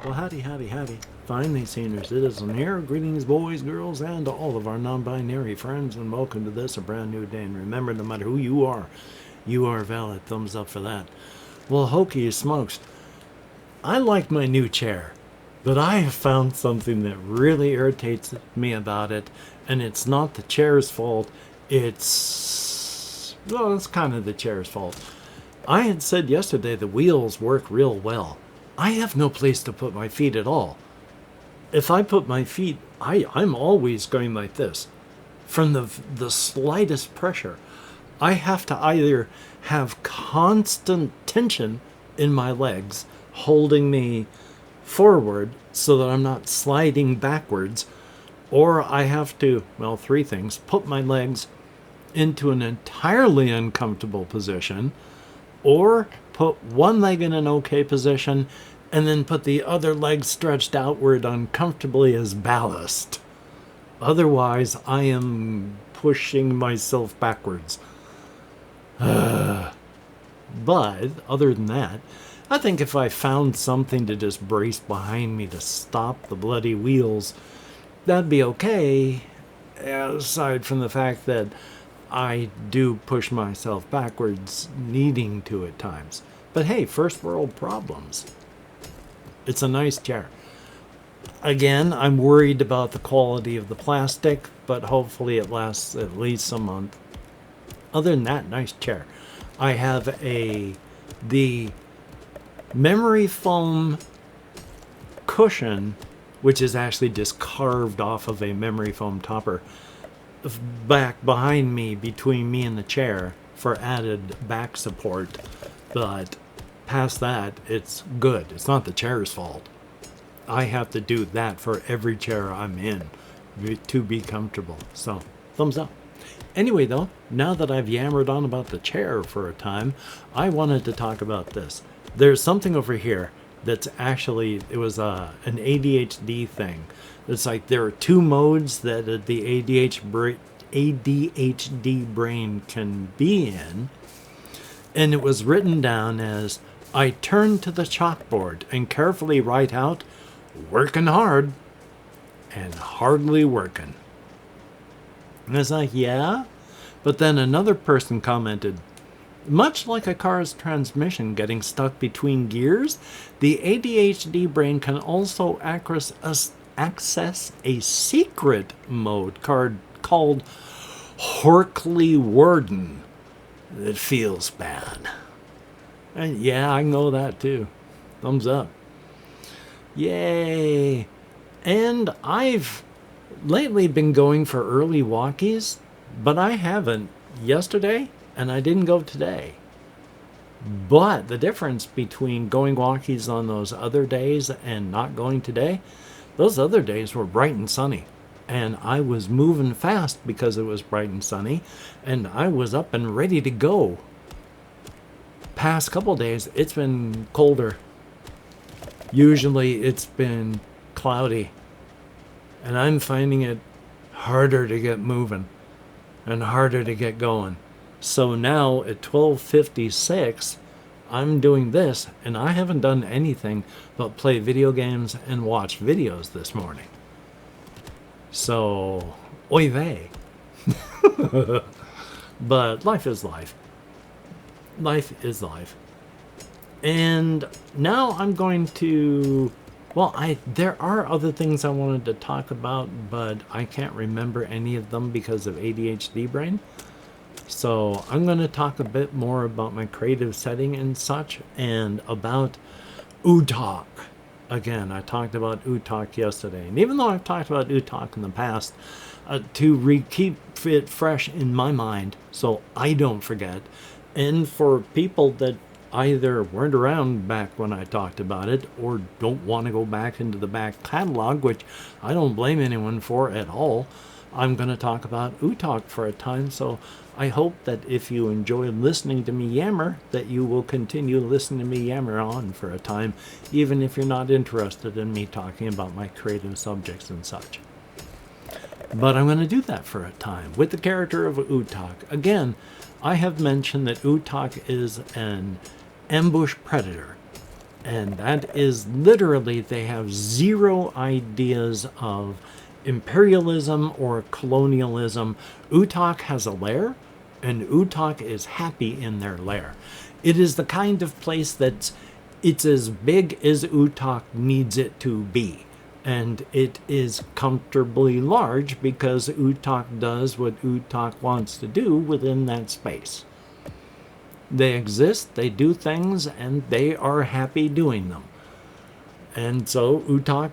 Well, howdy, howdy, howdy. Finally, senior citizen here. Greetings, boys, girls, and to all of our non-binary friends, and welcome to this, a brand new day. And remember, no matter who you are valid. Thumbs up for that. Well, hokey smokes. I like my new chair, but I have found something that really irritates me about it, and it's not the chair's fault. It's kind of the chair's fault. I had said yesterday the wheels work real well. I have no place to put my feet at all. If I put my feet, I'm always going like this. From the slightest pressure, I have to either have constant tension in my legs, holding me forward so that I'm not sliding backwards, or I have to, well, three things: put my legs into an entirely uncomfortable position, or put one leg in an okay position and then put the other leg stretched outward uncomfortably as ballast. Otherwise, I am pushing myself backwards. But other than that, I think if I found something to just brace behind me to stop the bloody wheels, that'd be okay, aside from the fact that I do push myself backwards, needing to at times. But hey, first world problems. It's a nice chair. Again, I'm worried about the quality of the plastic, but hopefully it lasts at least a month. Other than that, nice chair. I have the memory foam cushion, which is actually just carved off of a memory foam topper, back behind me, between me and the chair, for added back support. But past that, it's good. It's not the chair's fault. I have to do that for every chair I'm in to be comfortable. So, thumbs up. Anyway, though, now that I've yammered on about the chair for a time, I wanted to talk about this. There's something over here that's actually, it was an ADHD thing. It's like there are two modes that the ADHD brain can be in. And it was written down as, I turn to the chalkboard and carefully write out, working hard and hardly working. And it's like, yeah. But then another person commented, much like a car's transmission getting stuck between gears, the ADHD brain can also access a secret mode card called Horkley Warden. It feels bad. And yeah, I know that too. Thumbs up. Yay. And I've lately been going for early walkies, but I haven't yesterday and I didn't go today. But the difference between going walkies on those other days and not going today, those other days were bright and sunny. And I was moving fast because it was bright and sunny, and I was up and ready to go. Past couple days, it's been colder. Usually it's been cloudy, and I'm finding it harder to get moving and harder to get going. So now at 12:56, I'm doing this, and I haven't done anything but play video games and watch videos this morning. So, oy vey. But life is life. Life is life. And now I'm going to, there are other things I wanted to talk about, but I can't remember any of them because of ADHD brain. So I'm going to talk a bit more about my creative setting and such, and about UTOKK. Again, I talked about UTOKK yesterday, and even though I've talked about UTOKK in the past, to keep it fresh in my mind so I don't forget, and for people that either weren't around back when I talked about it or don't want to go back into the back catalog, which I don't blame anyone for at all, I'm going to talk about UTOKK for a time. So I hope that if you enjoy listening to me yammer, that you will continue listening to me yammer on for a time, even if you're not interested in me talking about my creative subjects and such. But I'm going to do that for a time with the character of UTOKK. Again, I have mentioned that UTOKK is an ambush predator. And that is literally, they have zero ideas of imperialism or colonialism. UTOKK has a lair, and UTOKK is happy in their lair. It is the kind of place that's, it's as big as UTOKK needs it to be. And it is comfortably large because UTOKK does what UTOKK wants to do within that space. They exist, they do things, and they are happy doing them. And so UTOKK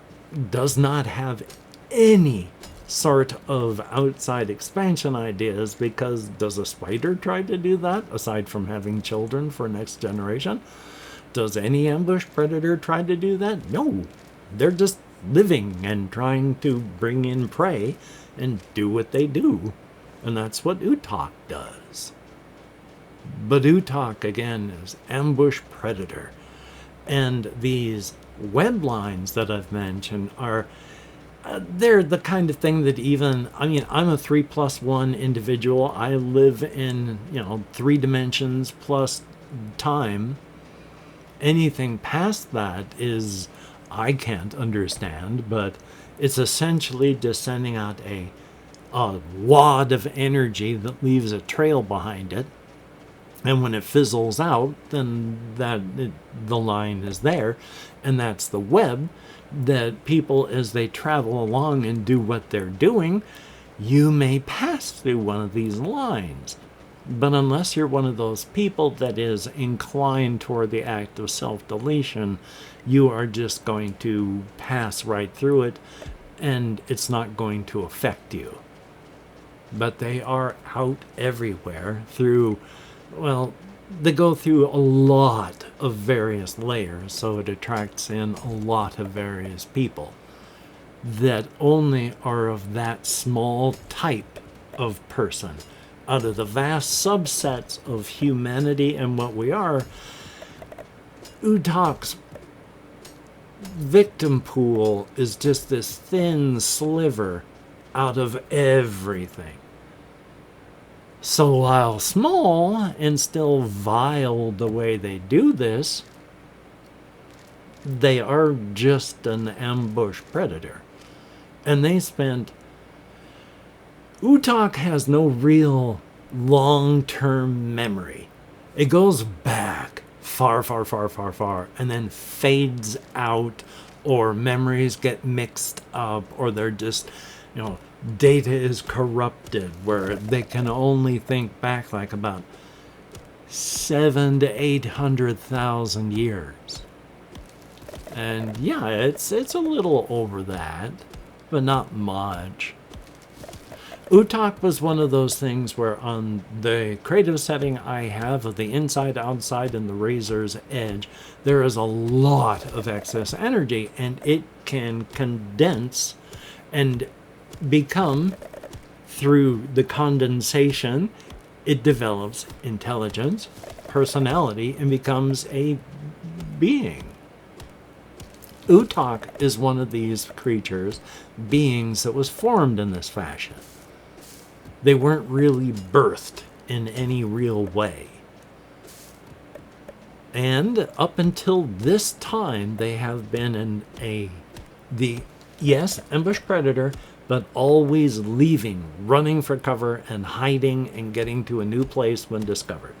does not have any sort of outside expansion ideas, because does a spider try to do that aside from having children for next generation? Does any ambush predator try to do that? No. They're just living and trying to bring in prey and do what they do. And that's what UTOKK does. But UTOKK, again, is ambush predator. And these web lines that I've mentioned are, they're the kind of thing that even, I mean, I'm a 3+1 individual. I live in, 3 dimensions plus time. Anything past that is, I can't understand, but it's essentially just sending out a wad of energy that leaves a trail behind it. And when it fizzles out, then the line is there. And that's the web that people, as they travel along and do what they're doing, you may pass through one of these lines. But unless you're one of those people that is inclined toward the act of self-deletion, you are just going to pass right through it, and it's not going to affect you. But they are out everywhere through, well, they go through a lot of various layers, so it attracts in a lot of various people that only are of that small type of person. Out of the vast subsets of humanity and what we are, UTOKK's victim pool is just this thin sliver out of everything. So while small and still vile the way they do this, they are just an ambush predator. And they spent... UTOKK has no real long-term memory. It goes back far, far, far, far, far, and then fades out, or memories get mixed up, or they're just, data is corrupted, where they can only think back like about 700,000 to 800,000 years. And yeah, it's a little over that, but not much. UTOKK was one of those things where on the creative setting I have of the inside, outside, and the razor's edge, there is a lot of excess energy, and it can condense and become, through the condensation, it develops intelligence, personality, and becomes a being. UTOKK is one of these creatures, beings, that was formed in this fashion. They weren't really birthed in any real way. And up until this time, they have been yes, ambush predator, but always leaving, running for cover and hiding and getting to a new place when discovered.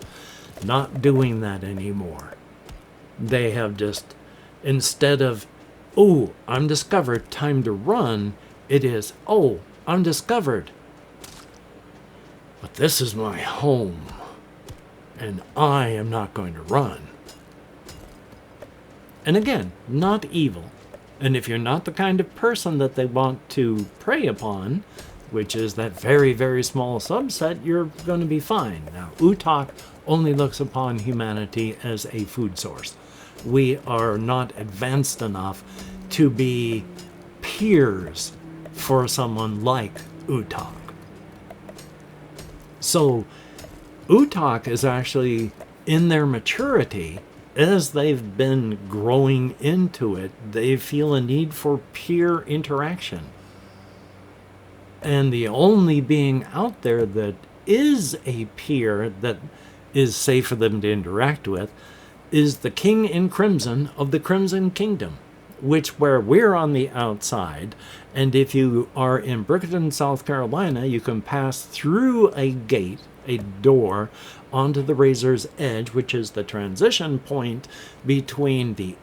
Not doing that anymore. They have just, instead of, oh, I'm discovered, time to run, it is, oh, I'm discovered, but this is my home, and I am not going to run. And again, not evil. And if you're not the kind of person that they want to prey upon, which is that very, very small subset, you're going to be fine. Now, UTOKK only looks upon humanity as a food source. We are not advanced enough to be peers for someone like UTOKK. So UTOKK is actually, in their maturity, as they've been growing into it, they feel a need for peer interaction. And the only being out there that is a peer that is safe for them to interact with is the king in crimson of the Crimson Kingdom, which where we're on the outside, and if you are in Brickerton, South Carolina, you can pass through a gate, a door, onto the Razor's Edge, which is the transition point between the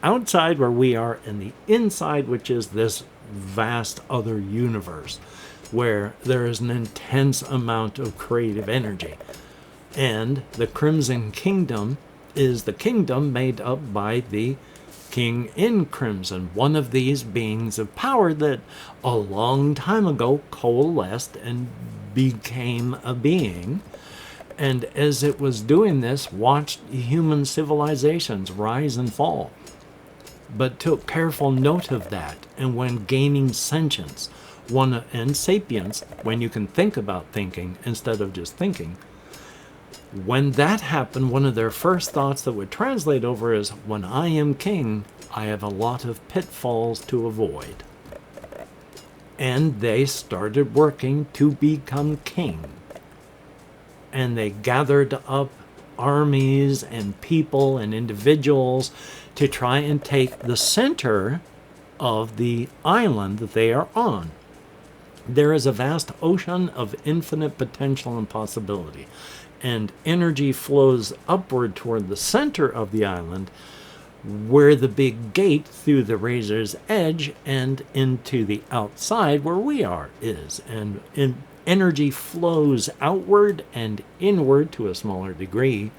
outside where we are and the inside, which is this vast other universe where there is an intense amount of creative energy. And the Crimson Kingdom is the kingdom made up by the King in Crimson, one of these beings of power that a long time ago coalesced and became a being. And as it was doing this, watched human civilizations rise and fall, but took careful note of that. And when gaining sentience, and sapience, when you can think about thinking instead of just thinking, when that happened, one of their first thoughts that would translate over is, when I am king, I have a lot of pitfalls to avoid. And they started working to become king. And they gathered up armies and people and individuals to try and take the center of the island that they are on. There is a vast ocean of infinite potential and possibility, and energy flows upward toward the center of the island, where the big gate through the Razor's Edge and into the outside where we are is. And energy flows outward and inward to a smaller degree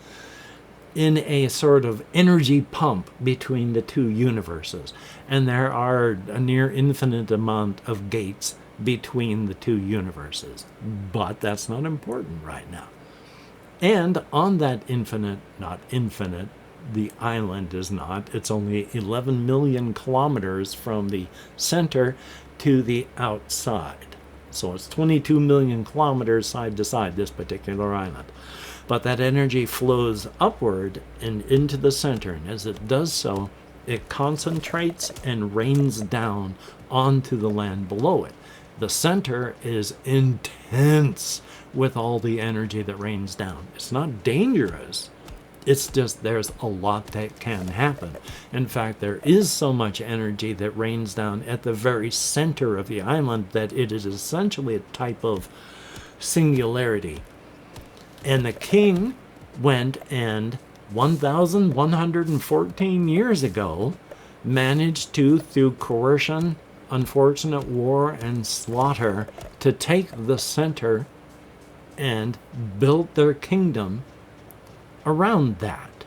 in a sort of energy pump between the two universes. And there are a near infinite amount of gates between the two universes. But that's not important right now. And on that not infinite, the island is not. It's only 11 million kilometers from the center to the outside. So it's 22 million kilometers side to side, this particular island. But that energy flows upward and into the center. And as it does so, it concentrates and rains down onto the land below it. The center is intense with all the energy that rains down. It's not dangerous. It's just there's a lot that can happen. In fact, there is so much energy that rains down at the very center of the island that it is essentially a type of singularity. And the king went and 1,114 years ago managed to, through coercion, unfortunate war, and slaughter, to take the center and build their kingdom around that,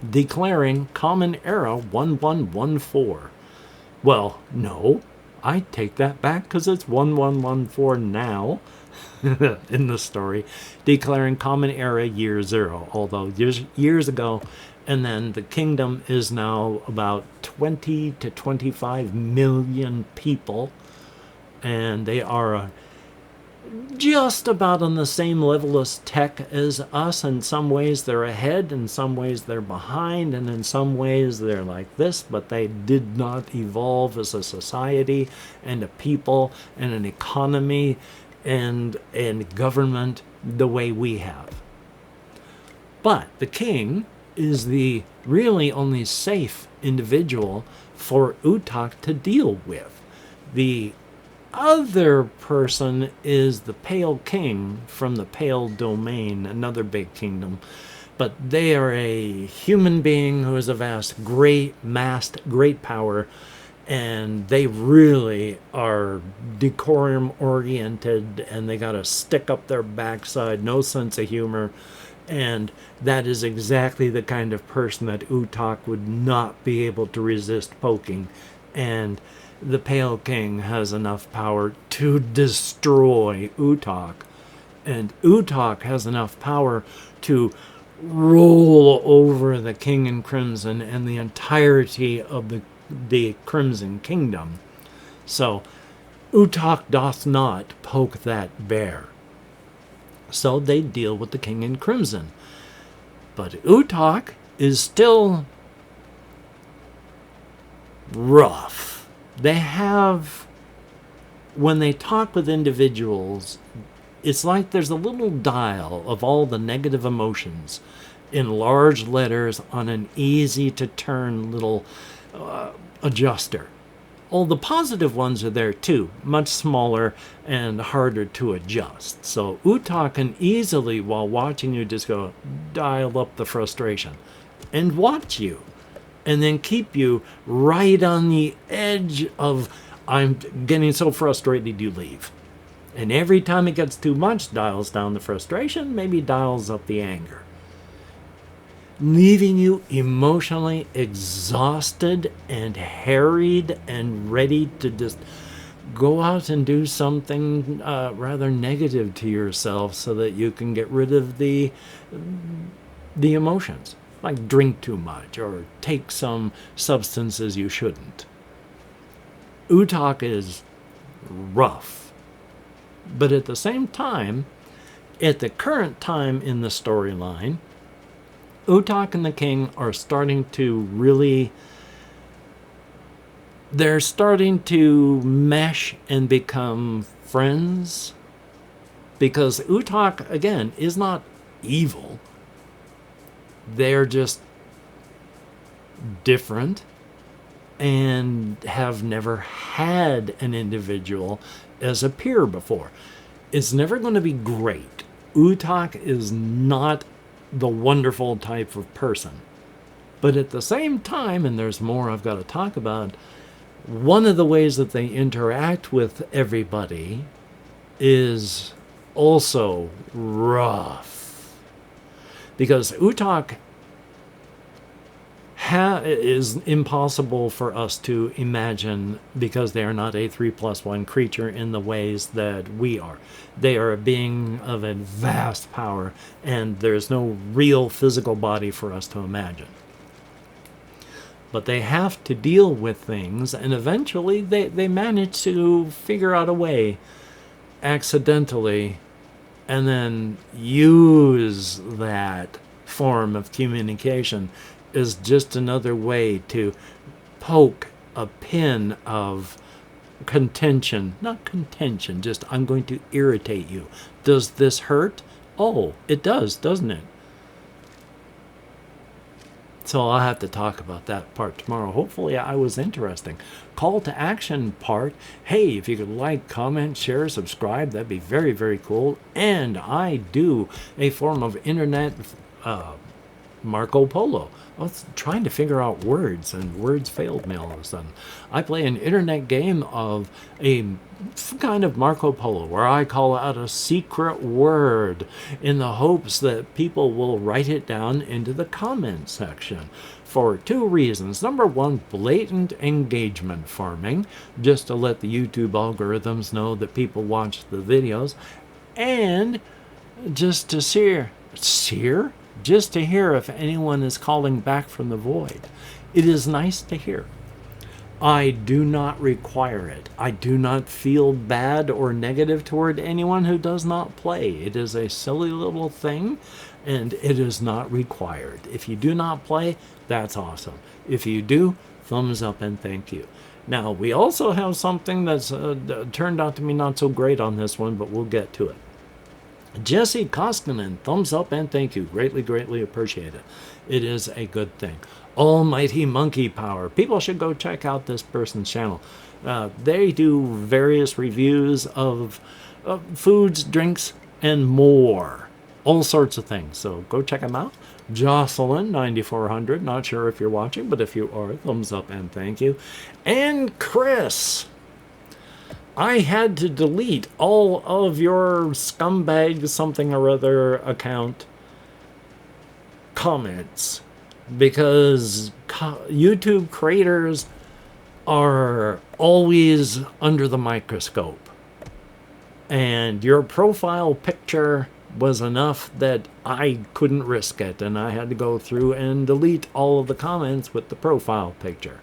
declaring Common Era 1114. Well, no, I take that back because it's 1114 now in the story, declaring Common Era Year Zero, although years ago. And then the kingdom is now about 20 to 25 million people, and they are just about on the same level as tech as us. In some ways they're ahead, in some ways they're behind, and in some ways they're like this, but they did not evolve as a society and a people and an economy and government the way we have. But the king is the really only safe individual for UTOKK to deal with. The other person is the Pale King from the Pale Domain, another big kingdom. But they are a human being who has amassed great power, and they really are decorum oriented, and they got a stick up their backside, no sense of humor. And that is exactly the kind of person that UTOKK would not be able to resist poking. And the Pale King has enough power to destroy UTOKK. And UTOKK has enough power to roll over the King in Crimson and the entirety of the Crimson Kingdom. So UTOKK doth not poke that bear. So they deal with the King in Crimson. But UTOKK is still rough. They have, when they talk with individuals, it's like there's a little dial of all the negative emotions in large letters on an easy to turn little adjuster. All the positive ones are there too, much smaller and harder to adjust. So UTOKK can easily, while watching you, just go dial up the frustration and watch you, and then keep you right on the edge of, I'm getting so frustrated, you leave. And every time it gets too much, dials down the frustration, maybe dials up the anger, leaving you emotionally exhausted and harried and ready to just go out and do something rather negative to yourself so that you can get rid of the emotions, like drink too much or take some substances you shouldn't. UTOKK is rough, but at the same time, at the current time in the storyline, UTOKK and the king are starting to really, they're starting to mesh and become friends, because UTOKK, again, is not evil. They're just different and have never had an individual as a peer before. It's never going to be great. UTOKK is not the wonderful type of person. But at the same time, and there's more I've got to talk about, one of the ways that they interact with everybody is also rough. Because UTOKK is impossible for us to imagine, because they are not a 3+1 creature in the ways that we are. They are a being of a vast power, and there's no real physical body for us to imagine. But they have to deal with things, and eventually they manage to figure out a way, accidentally, and then use that form of communication is just another way to poke a pin of contention. Not contention, just I'm going to irritate you. Does this hurt? Oh, it does, doesn't it? So I'll have to talk about that part tomorrow. Hopefully I was interesting. Call to action part. Hey, if you could like, comment, share, subscribe, that'd be very, very cool. And I do a form of internet Marco Polo. I was trying to figure out words, and words failed me all of a sudden. I play an internet game of a kind of Marco Polo, where I call out a secret word in the hopes that people will write it down into the comment section, for two reasons. Number one, blatant engagement farming, just to let the YouTube algorithms know that people watch the videos, and just to just to hear if anyone is calling back from the void. It is nice to hear. I do not require it. I do not feel bad or negative toward anyone who does not play. It is a silly little thing, and it is not required. If you do not play, that's awesome. If you do, thumbs up and thank you. Now, we also have something that's turned out to be not so great on this one, but we'll get to it. Jesse Koskinen, thumbs up and thank you. Greatly, greatly appreciate it. It is a good thing. Almighty Monkey Power. People should go check out this person's channel. They do various reviews of foods, drinks, and more. All sorts of things. So go check them out. Jocelyn, 9400. Not sure if you're watching, but if you are, thumbs up and thank you. And Chris. I had to delete all of your scumbag something or other account comments, because YouTube creators are always under the microscope, and your profile picture was enough that I couldn't risk it, and I had to go through and delete all of the comments with the profile picture.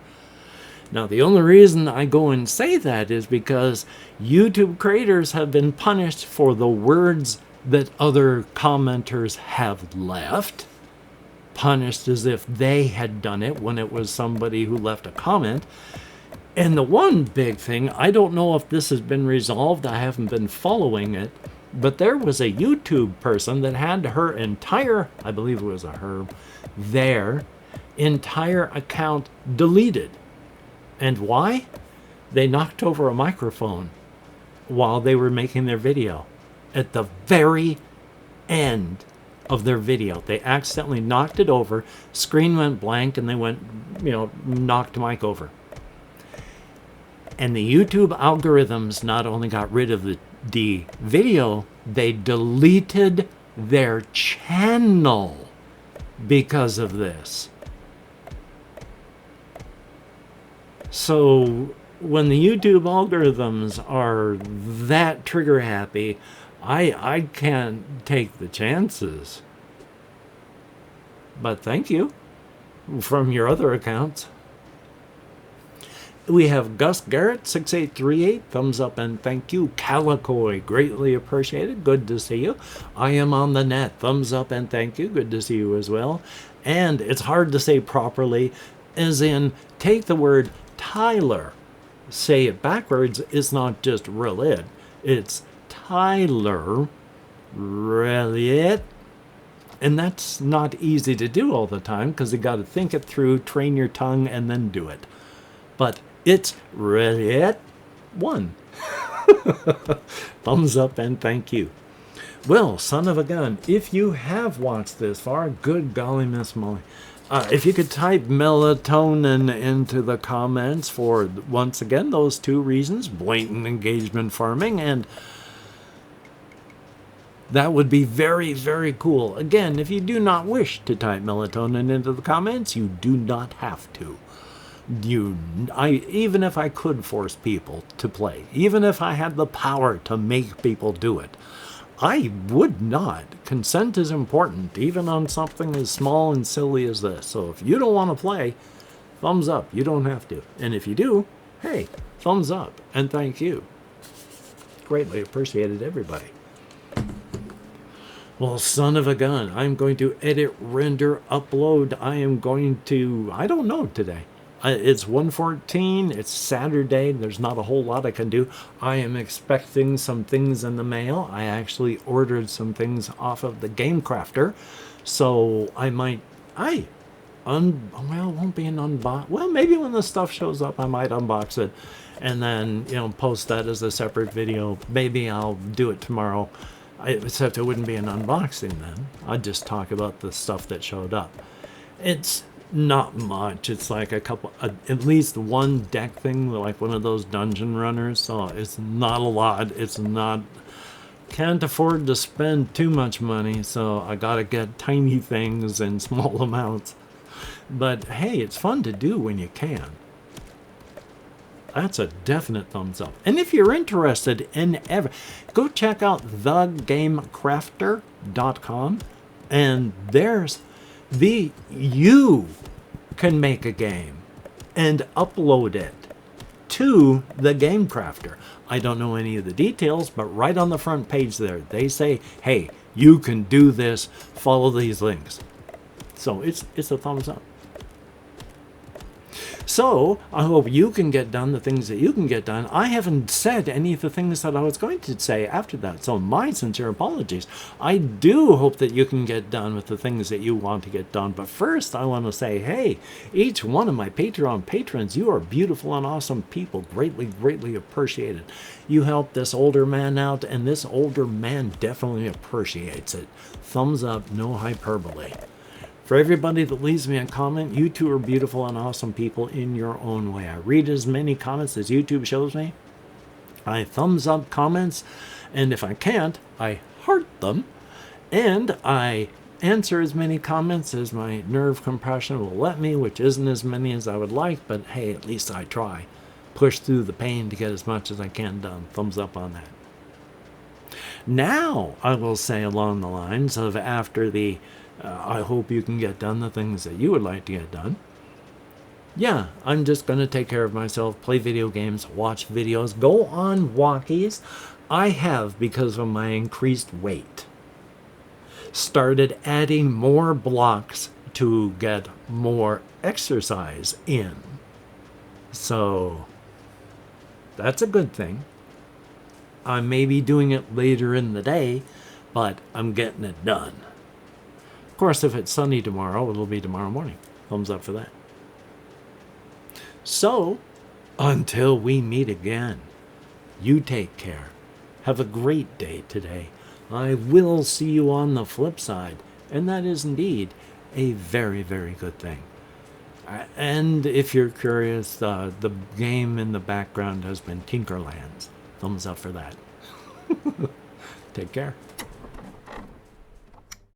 Now, the only reason I go and say that is because YouTube creators have been punished for the words that other commenters have left. Punished as if they had done it when it was somebody who left a comment. And the one big thing, I don't know if this has been resolved, I haven't been following it, But there was a YouTube person that had her entire, I believe it was a her, their entire account deleted. And why? They knocked over a microphone while they were making their video. At the very end of their video, they accidentally knocked it over, screen went blank, and they went, knocked mic over. And the YouTube algorithms not only got rid of the video, they deleted their channel because of this. So when the YouTube algorithms are that trigger happy, I can't take the chances. But thank you from your other accounts. We have Gus Garrett, 6838, thumbs up and thank you. Calicoy, greatly appreciated, good to see you. I am on the net, thumbs up and thank you, good to see you as well. And it's hard to say properly, as in, take the word Tyler, say it backwards, it's not just real it's Tyler, really. And that's not easy to do all the time, because you got to think it through, train your tongue, and then do it. But it's really one. Thumbs up and thank you. Well, son of a gun, if you have watched this far, good golly, Miss Molly. If you could type melatonin into the comments for, once again, those two reasons, blatant engagement farming, and that would be very, very cool. Again, if you do not wish to type melatonin into the comments, you do not have to. Even if I could force people to play, even if I had the power to make people do it, I would not. Consent is important, even on something as small and silly as this. So if you don't want to play, thumbs up. You don't have to. And if you do, hey, thumbs up and thank you. Greatly appreciated, everybody. Well, son of a gun, I'm going to edit, render, upload. I am going to, I don't know today. It's 1:14, it's Saturday, there's not a whole lot I can do. I am expecting some things in the mail. I actually ordered some things off of the Game Crafter, so I might, well, it won't be an unbox. Well, maybe when the stuff shows up, I might unbox it and then, post that as a separate video. Maybe I'll do it tomorrow, except it wouldn't be an unboxing then. I'd just talk about the stuff that showed up. It's not much. It's like at least one deck thing, like one of those dungeon runners. So it's not a lot. It's not, can't afford to spend too much money. So I gotta get tiny things in small amounts. But hey, it's fun to do when you can. That's a definite thumbs up. And if you're interested in go check out thegamecrafter.com, and there's you can make a game and upload it to the Game Crafter. I don't know any of the details, but right on the front page there, they say, hey, you can do this, follow these links. So it's a thumbs up. So I hope you can get done the things that you can get done. I haven't said any of the things that I was going to say after that, so my sincere apologies. I do hope that you can get done with the things that you want to get done. But first, I want to say, hey, each one of my Patreon patrons, you are beautiful and awesome people. Greatly, greatly appreciated. You helped this older man out, and this older man definitely appreciates it. Thumbs up, no hyperbole. For everybody that leaves me a comment, you two are beautiful and awesome people in your own way. I read as many comments as YouTube shows me. I thumbs up comments, and if I can't, I heart them. And I answer as many comments as my nerve compression will let me, which isn't as many as I would like, but hey, at least I try. Push through the pain to get as much as I can done. Thumbs up on that. Now, I will say along the lines of after the I hope you can get done the things that you would like to get done. Yeah, I'm just going to take care of myself, play video games, watch videos, go on walkies. I have, because of my increased weight, started adding more blocks to get more exercise in. So, that's a good thing. I may be doing it later in the day, but I'm getting it done. Of course, if it's sunny tomorrow, it'll be tomorrow morning. Thumbs up for that. So, until we meet again, you take care. Have a great day today. I will see you on the flip side, and that is indeed a very, very good thing. And if you're curious, the game in the background has been TINKERLANDS. Thumbs up for that. Take care.